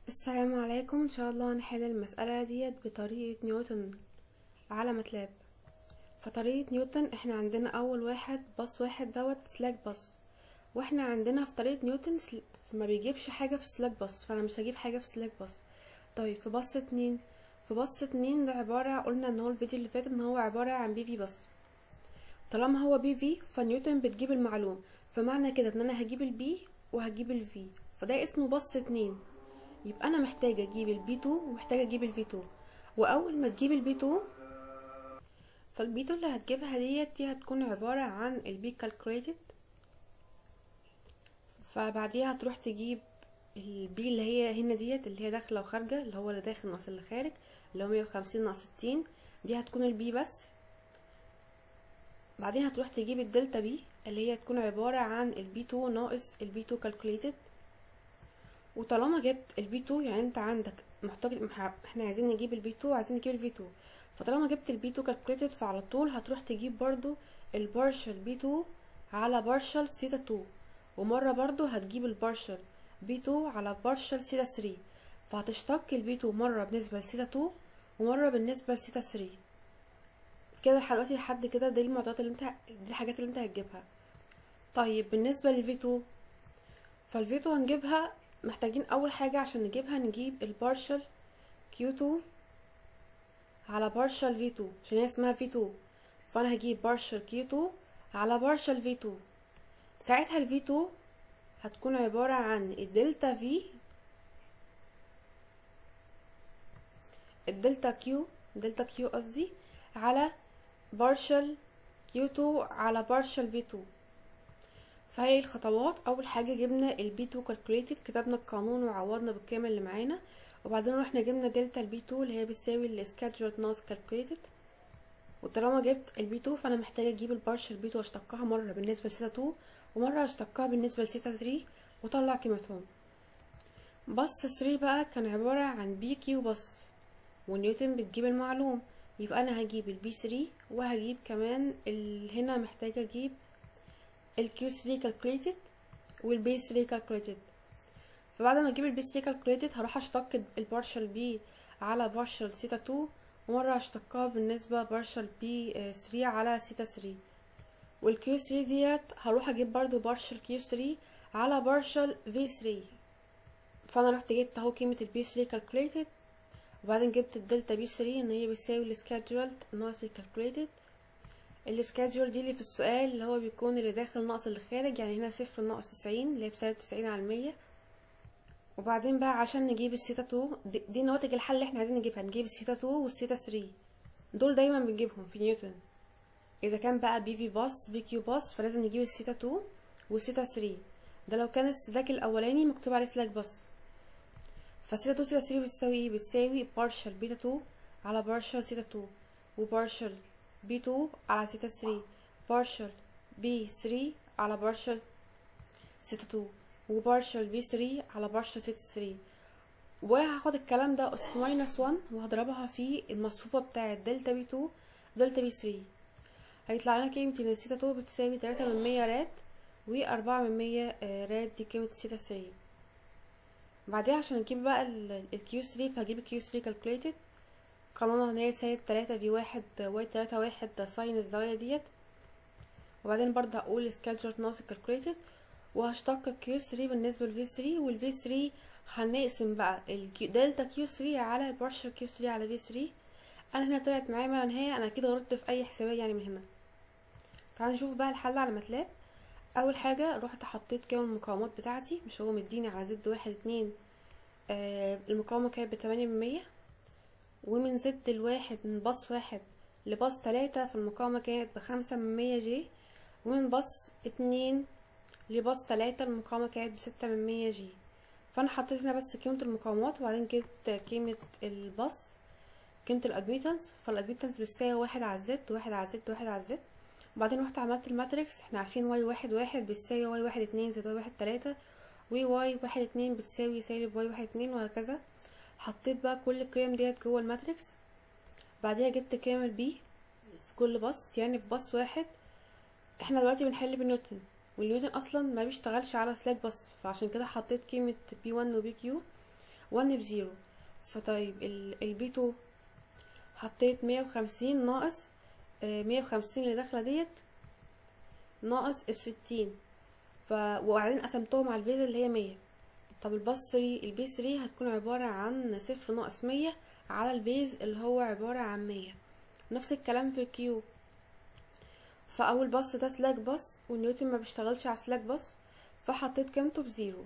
السلام عليكم. ان شاء الله هنحل المسألة ديت بطريقة نيوتن على ماتلاب. فطريقة نيوتن احنا عندنا اول واحد باص واحد دوت سلاك باص، واحنا عندنا في طريقة نيوتن ما بيجيبش حاجة في سلاك باص، فانا مش هجيب حاجة في سلاك باص. طيب في باص اتنين، ده عبارة، قلنا ان هو الفيديو اللي فات ان هو عبارة عن بي في بس. طالما هو بي في فنيوتن بتجيب المعلوم، فمعنى كده ان انا هجيب البي وهجيب الفي، فده اسمه باص اتنين. يبقى انا محتاجه اجيب البي 2 ومحتاجه اجيب الفي 2. واول ما تجيب البي 2، فالبي 2 اللي هتجيبها دي هتكون عباره عن البي كالكوليتد، فبعديها هتروح تجيب البي اللي هي هنا اللي هي داخله وخارجه، اللي هو اللي داخل ناقص اللي خارج، اللي هو 150 ناقص 60، دي هتكون البي بس. بعدين هتروح تجيب الدلتا بي اللي هي تكون عباره عن البي 2 ناقص البي 2 كالكوليتد. وطالما جبت البي 2 يعني انت عندك محتاج، احنا عايزين نجيب البي 2 وعايزين نجيب الفي 2، فطالما جبت البي 2 كالكوليتد فعلى طول هتروح تجيب برضو البارشل بي 2 على بارشل سيتا 2، ومره برضو هتجيب البارشل بي 2 على بارشل سيتا 3، فهتشتق البي 2 مره بالنسبه لسيتا 2 ومره بالنسبه لسيتا 3. كده دلوقتي لحد كده دي المعطيات اللي انت، دي الحاجات اللي انت هتجيبها. طيب بالنسبه للفي 2، فالفي 2 هنجيبها، محتاجين اول حاجة عشان نجيبها نجيب البارشل كيو 2 على بارشل في 2 عشان هي اسمها في 2، فانا هجيب بارشل كيو 2 على بارشل في 2. ساعتها الفي 2 هتكون عبارة عن الدلتا كيو قصدي، على بارشل كيو 2 على بارشل في 2. فهي الخطوات، اول حاجه جبنا البي 2 كالكوليتد، كتبنا القانون وعوضنا بالكامل اللي معانا، وبعدين رحنا جبنا دلتا البي 2 اللي هي بتساوي السكادجولد ناقص كالكوليتد. وطالما جبت البي 2 فانا محتاجه اجيب البارشل بي 2 واشتقها مره بالنسبه لسيتا 2 ومره اشتقها بالنسبه لسيتا 3 واطلع قيمتهم. بس 3 بقى كان عباره عن بي كيو بس، ونيوتن بتجيب المعلوم، يبقى انا هجيب البي 3 وهجيب كمان هنا محتاجه اجيب الكيو 3 كالكوليتد والبي 3 كالكوليتد. فبعد ما اجيب البي 3 كالكوليتد هروح اشتق البارشل بي على بارشل سيتا 2، ومره اشتقها بالنسبه بارشل بي 3 على سيتا 3. والكيو 3 ديت هروح اجيب برضو بارشل كيو 3 على بارشل في 3. فانا رحت جبت اهو قيمه البي 3 كالكوليتد، وبعدين جبت الدلتا بي 3 ان هي بتساوي السكادجولد ناقص الكالكوليتد. السكادجول دي اللي في السؤال اللي هو بيكون اللي داخل ناقص اللي خارج، يعني هنا صفر ناقص 90 اللي هي بسالب 90 على 100. وبعدين بقى عشان نجيب السيتا 2 دي نواتج الحل اللي احنا عايزين نجيبها، نجيب السيتا 2 والسيتا 3، دول دايما بنجيبهم في نيوتن. اذا كان بقى بي في باص بي كيو باص فلازم نجيب السيتا 2 والسيتا 3. ده لو كان السلاك الاولاني مكتوب عليه سلاك باص. فالسيتا 2 سيتا 3 بتساوي ايه؟ بتساوي بارشل بيتا 2 على بارشل سيتا 2، وبارشل بي 2 على سيتا 3، بارشل بي 3 على بارشل سيتا 2، وبارشل بي 3 على بارشل سيتا 3. وهاخد الكلام ده اس ماينس 1 وهضربها في المصفوفة بتاعة دلتا بي 2 دلتا بي 3، هيطلع لنا قيمة ان السيتا 2 بتساوي 3/100 راد و4/100 راد، دي قيمة السيتا 3. بعدين عشان نجيب بقى الكيو 3 فهجيب الكيو 3 كالكوليتد، قانونها ان هي سالب 3 في 1 واي 3 1 ساين الزاوية ديت. وبعدين برضه هقول سكادجولد ناقص الكالكوليتد، وهشتق الكيو 3 بالنسبة للفي 3، والفي 3 هنقسم بقى دلتا كيو 3 على بارشل كيو 3 على في 3. انا هنا طلعت معايا ما لا نهايه، انا كده غلطت في اي حسابات يعني من هنا. تعالوا نشوف بقى الحل على ماتلاب. اول حاجه رحت حطيت قيم المقاومات بتاعتي، مش هو مديني على زد 1 2 المقاومه كانت ب8%، ومن زد الواحد من باص 1 لباص 3 فالمقاومه كانت ب5% جي، ومن باص 2 لباص 3 المقاومه كانت ب6% جي. فانا حطيت هنا بس قيمه المقاومات، وبعدين جبت قيمه الباص، قيمه الادميتنس، فالادميتنس بتساوي 1 على زد 1 على زد 1 على زد. وبعدين رحت عملت الماتريكس، احنا عارفين واي 1 بتساوي واي 1 2 زائد واي 1 3، واي 1 2 بتساوي سالب واي 1 2، وهكذا. حطيت بقى كل القيم ديت جوه الماتريكس. بعدها جبت قيم البي في كل باص، يعني في باص واحد احنا دلوقتي بنحل بنيوتن، والنيوتن اصلا ما بيشتغلش على سلاك باص، فعشان كده حطيت قيمه بي 1 وبي كيو، 1 بزيرو. فطيب البي 2 حطيت 150 ناقص 150 اللي داخله ديت ناقص ال60، وبعدين قسمتهم على البيز اللي هي 100. طب الباص 3 البي 3 هتكون عبارة عن 0 ناقص 100 على البيز اللي هو عبارة عن 100. نفس الكلام في الكيو. فاول باص ده سلاك باص والنيوتن ما بيشتغلش على سلاك باص، فحطيت قيمته بزيرو.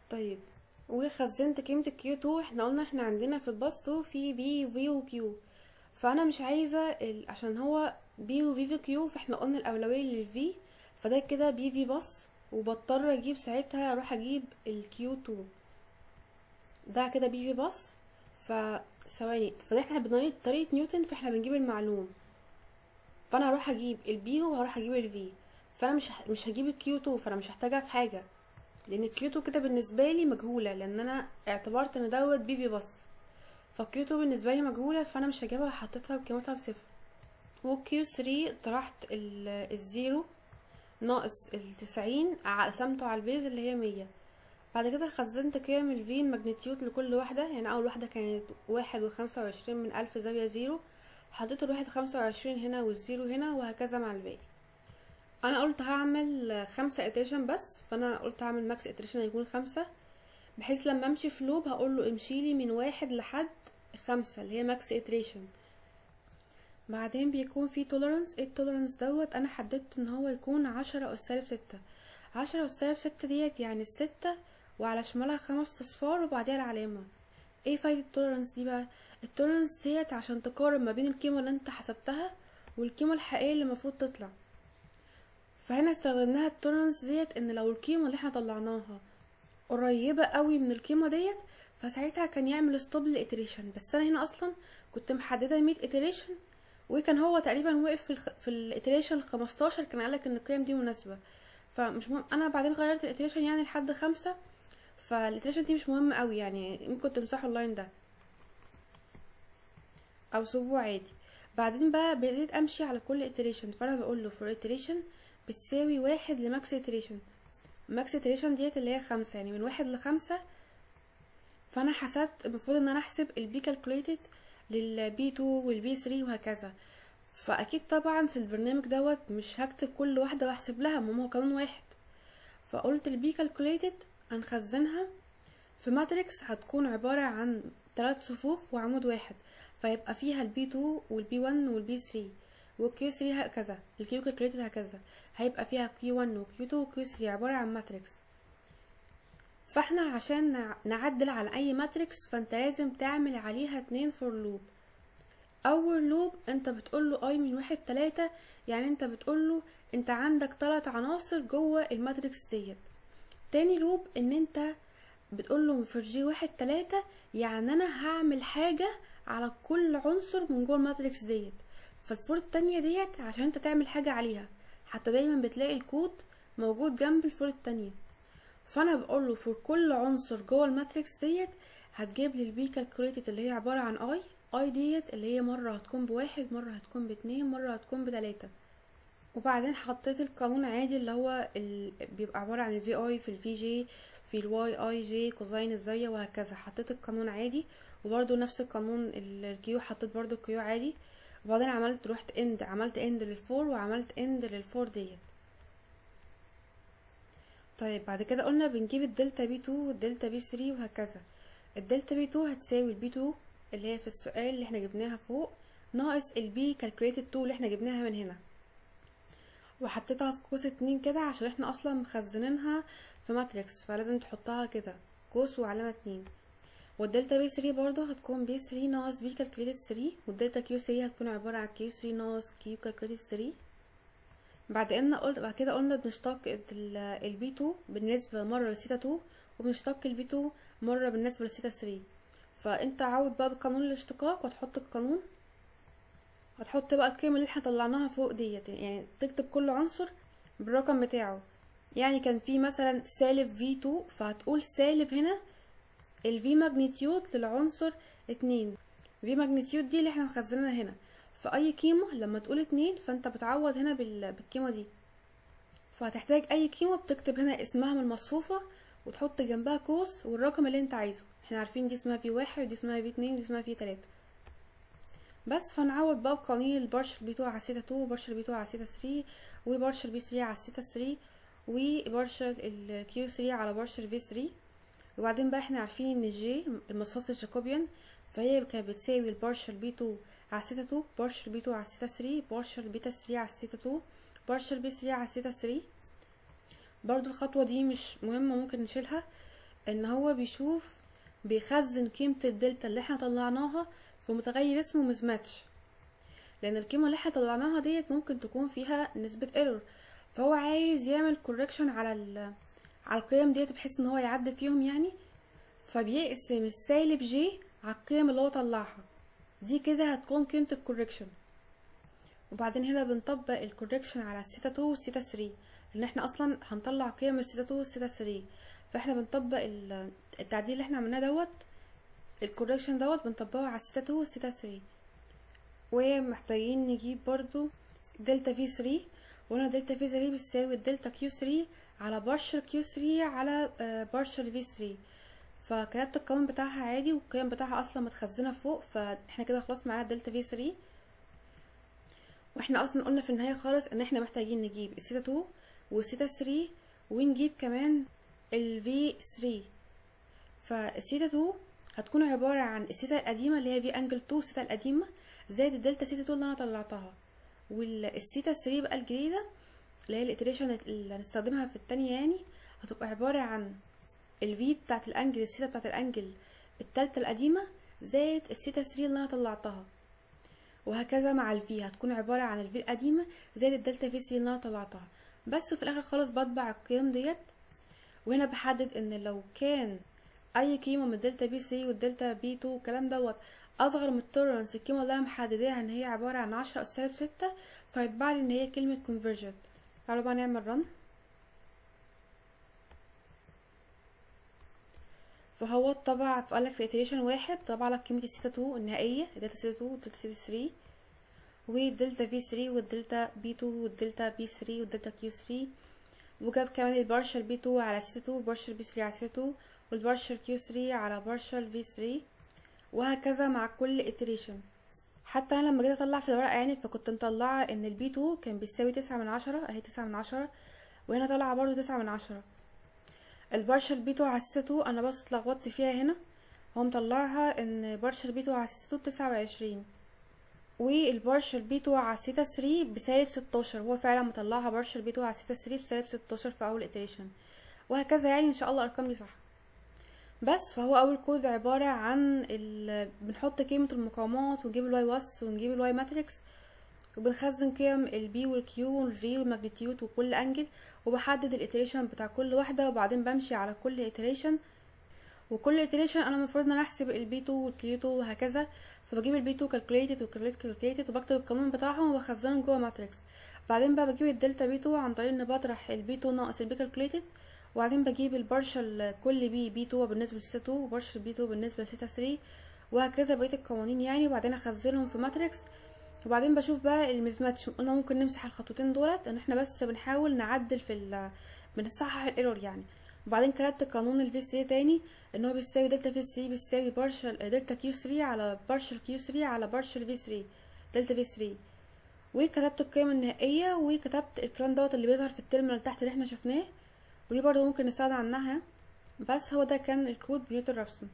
طيب وخزنت قيمة الكيو 2. احنا قلنا احنا عندنا في الباص 2 في بي وفي وكيو، فانا مش عايزة عشان هو بي وفي في كيو، فاحنا قلنا الاولوية للفي، فده كده بي في باص، وبضطر اجيب ساعتها اروح اجيب الكيو 2 ده كده بي في باص. ثواني، احنا بطريقة نيوتن فاحنا بنجيب المعلوم، فانا هروح اجيب البي وهروح اجيب الفي، فانا مش هجيب الكيو 2، فانا مش هحتاجها في حاجة، لان الكيو 2 كده بالنسبة لي مجهولة، لان انا اعتبرت ان دوت بي في باص، فالكيو 2 بالنسبة لي مجهولة، فانا مش هجيبها، حطيتها بقيمتها بصفر. والكيو 3 طرحت الزيرو ناقص ال90 قسمته على البيز اللي هي 100. بعد كده خزنت قيم الفي الماجنتيود لكل واحدة، يعني اول واحدة كانت 1.25 من 1000 زاوية زيرو، حطيت 1.25 هنا والزيرو هنا وهكذا مع الباقي. انا قلت هعمل 5 اتريشن بس، فانا قلت هعمل ماكس اتريشن هيكون 5، بحيث لما امشي في لوب هقوله امشيلي من 1 لحد 5 اللي هي ماكس اتريشن. بعدين بيكون في تولرنس. التولرنس دوت انا حددت ان هو يكون 10 أس سالب 6. 10 أس سالب 6 ديت يعني 6 وعلى شمالها 5 اصفار وبعديها العلامة. ايه فايدة التولرنس دي بقى؟ التولرنس ديت عشان تقارن ما بين القيمة اللي انت حسبتها والقيمة الحقيقية اللي المفروض تطلع. فهنا استخدمناها التولرنس ديت ان لو القيمة اللي احنا طلعناها قريبة قوي من القيمة ديت، فساعتها كان يعمل ستوب للإتريشن. بس انا هنا اصلا كنت محددة 100 إتريشن، وكان هو تقريبا وقف في الإتريشن 15، كان قالك ان القيم دي مناسبة، فمش مهم. انا بعدين غيرت الإتريشن يعني لحد 5، فالإتريشن دي مش مهم قوي، يعني ممكن تمسحوا اللاين ده او سيبوه عادي. بعدين بقى بديت امشي على كل iteration، فانا بقول له for iteration بتساوي 1 لماكس iteration. ماكس iteration ديت اللي هي 5، يعني من 1 ل5. فانا حسبت، المفروض ان انا احسب البي calculated للبي 2 والبي 3 وهكذا. فاكيد طبعا في البرنامج دوت مش هكتب كل واحده واحسب لها، ما هو قانون واحد. فقلت البي calculated هنخزنها في ماتريكس هتكون عبارة عن 3 صفوف وعمود واحد، فيبقى فيها البي 2 والبي 1 والبي 3 والكيو 3 هكذا. الكيو كالكوليتد هكذا هيبقى فيها كيو 1 وكيو 2 وكيو 3 عبارة عن ماتريكس. فاحنا عشان نعدل على اي ماتريكس فانت لازم تعمل عليها 2 فور لوب. اول لوب انت بتقوله اي من 1 3، يعني انت بتقوله انت عندك 3 عناصر جوه الماتريكس ديت. تاني لوب ان انت بتقوله في جي 1 3، يعني انا هعمل حاجة على كل عنصر من جوه الماتريكس ديت. فالفور التانية ديت عشان انت تعمل حاجة عليها، حتى دايما بتلاقي الكود موجود جنب الفور التانية. فانا بقوله في كل عنصر جوه الماتريكس ديت هتجيب لي البي كالكوليتد اللي هي عبارة عن اي ديت اللي هي مرة هتكون ب1، مرة هتكون ب2، مرة هتكون ب3. وبعدين حطيت القانون عادي اللي هو بيبقى عبارة عن الفي اي في الفي جي في الواي اي جي كوزين الزاوية وهكذا. حطيت القانون عادي، وبرده نفس القانون الكيو حطيت برضو الكيو عادي. وبعدين عملت اند للفور وعملت اند للفور ديت. طيب بعد كده قلنا بنجيب الدلتا بي 2 والدلتا بي 3 وهكذا. الدلتا بي 2 هتساوي البي 2 اللي هي في السؤال اللي احنا جبناها فوق ناقص البي كالكوليتد 2 اللي احنا جبناها من هنا، وحطيتها في قوس 2 كده عشان احنا اصلا مخزنينها في ماتريكس، فلازم تحطها كده قوس وعلامة 2. والدلتا بي 3 برضه هتكون بي 3 ناقص بي كالكوليتد 3، والدلتا كيو 3 هتكون عبارة عن كيو 3 ناقص كيو كالكوليتد 3. بعد كده قلنا بنشتق البي 2 بالنسبة مرة لسيتا 2، وبنشتق البي 2 مرة بالنسبة لسيتا 3. فانت عود بقى بقانون الاشتقاق وتحط القانون، هتحط بقى القيمة اللي احنا طلعناها فوق ديت، يعني تكتب كل عنصر بالرقم بتاعه. يعني كان في مثلا سالب في 2، فهتقول سالب هنا الفي ماجنتيود للعنصر 2. في ماجنتيود دي اللي احنا مخزنينها هنا، فاي قيمة لما تقول 2 فانت بتعوض هنا بالقيمة دي. فهتحتاج اي قيمة بتكتب هنا اسمها من المصفوفة وتحط جنبها قوس والرقم اللي انت عايزه. احنا عارفين دي اسمها V1 ودي اسمها V2 ودي اسمها V3. بس فنعوض بقى بقوانين البارشل B2 على سيتا 2 وبارشل B2 على سيتا 3 وبارشل B3 على سيتا 3 وبارشل ال Q3 على بارشل V3. وبعدين بقى احنا عارفين ان جي المصفوفة الجاكوبيان، فهي كانت بتساوي البارشل B2 على سيتا 2 بارشل B2 على سيتا 3 بارشل بيتا 3 على سيتا 2 بارشل B3 على سيتا 3. برضو الخطوة دي مش مهمة، ممكن نشيلها. ان هو بيخزن قيمة الدلتا اللي احنا طلعناها في متغير اسمه مزماتش، لان القيمة اللي احنا طلعناها ديت ممكن تكون فيها نسبة ايرور، فهو عايز يعمل كوركشن على القيم ديت بحيث ان هو يعدل فيهم يعني. فبيقسم السالب جي على القيم اللي هو طلعها دي، كده هتكون قيمة الكوركشن. وبعدين هنا بنطبق الكوركشن على السيتا 2 والسيتا 3، لان احنا اصلا هنطلع قيم السيتا 2 والسيتا 3، فاحنا بنطبق التعديل اللي احنا عملناه دوت، الكوركشن دوت بنطبقه على السيتا 2 والسيتا 3. ومحتاجين نجيب برضو دلتا في 3، وهنا دلتا في 3 بتساوي الدلتا كيو 3 على بارشل كيو 3 على بارشل في 3. فكتبت القانون بتاعها عادي والقيم بتاعها اصلا متخزنه فوق، فاحنا كده خلاص معانا الدلتا في 3. واحنا اصلا قلنا في النهايه خالص ان احنا محتاجين نجيب السيتا 2 والسيتا 3 ونجيب كمان الفي 3. فالسيتا 2 هتكون عباره عن السيتا القديمه اللي هي في انجل 2 السيتا القديمه زائد الدلتا سيتا 2 اللي انا طلعتها، والسيتا 3 بقى الجديده اللي هي الاتريشن اللي هنستخدمها في التانية يعني هتبقى عباره عن الفي بتاعت الانجل السيتا بتاعت الانجل التالتة القديمه زائد السيتا 3 اللي انا طلعتها، وهكذا مع الفي هتكون عباره عن الفي القديمه زائد الدلتا في 3 اللي انا طلعتها. بس في الاخر خالص بطبع القيم ديت، وهنا بحدد ان لو كان اي قيمه من الدلتا بي 3 والدلتا بي 2 الكلام دوت اصغر من التولرنس القيمه اللي انا محدداها ان هي عباره عن 10 اس سالب 6، فيتبع لي ان هي كلمه convergent. تعالوا بقى نعمل رن. فهو طبع فقالك في iteration واحد طبع لك قيمه السيتا 2 النهائيه، الدلتا سيتا 2 والدلتا سيتا 3 والدلتا في 3 والدلتا بي 2 والدلتا بي 3 والدلتا كيو 3، وجاب كمان البارشل بي 2 على سيتا 2 والبارشل بي 3 على سيتا 2 والبارشل كيو 3 على بارشل في 3، وهكذا مع كل iteration. حتى انا لما جيت اطلع في الورقه يعني فكنت مطلعه ان البي 2 كان بيساوي 9/10 اهي 9/10، وهنا طالعه برضو 9/10. البارشل بي 2 على سيتا 2 انا بس اتلخبطت فيها هنا، هو مطلعها ان بارشل بي 2 على سيتا 2 ب29، والبارشل بي 2 على سيتا 3 بسالب 16، هو فعلا مطلعها بارشل بي 2 على سيتا 3 بسالب 16 في اول iteration، وهكذا يعني ان شاء الله الارقام دي صح. بس فهو اول كود عبارة عن بنحط قيمة المقاومات ونجيب الواي وس ونجيب الواي ماتريكس، وبنخزن قيم البي والكيو والفي والماجنتيود وكل انجل، وبحدد الاتريشن بتاع كل واحدة، وبعدين بمشي على كل اتريشن، وكل اتريشن انا المفروض ان انا احسب البي 2 والكيو 2 وهكذا. فبجيب البي 2 كالكوليتد والكالكوليتد وبكتب القانون بتاعهم وبخزنهم جوه ماتريكس. بعدين بقى بجيب الدلتا بي 2 عن طريق ان بطرح البي 2 ناقص البي كالكوليتد، وبعدين بجيب البارشل كل بي 2 بالنسبه لسيتا 2 وبارشل بي 2 بالنسبه لسيتا 3، وهكذا بقيه القوانين يعني، وبعدين اخزنهم في ماتريكس. وبعدين بشوف بقى المزماتش، قلنا ممكن نمسح الخطوتين دولت ان احنا بس بنحاول نعدل بنصحح الايرور يعني. وبعدين كتبت قانون الفي 3 تاني ان هو بيساوي دلتا في 3 بيساوي بارشل دلتا كيو 3 على بارشل كيو 3 على بارشل في 3 دلتا في 3، وكتبت القيمه النهائيه، وكتبت الكلام دوت اللي بيظهر في الترم اللي تحت اللي احنا شفناه، ودي برضو ممكن نستغنى عنها. بس هو ده كان الكود بنيوتن رافسون.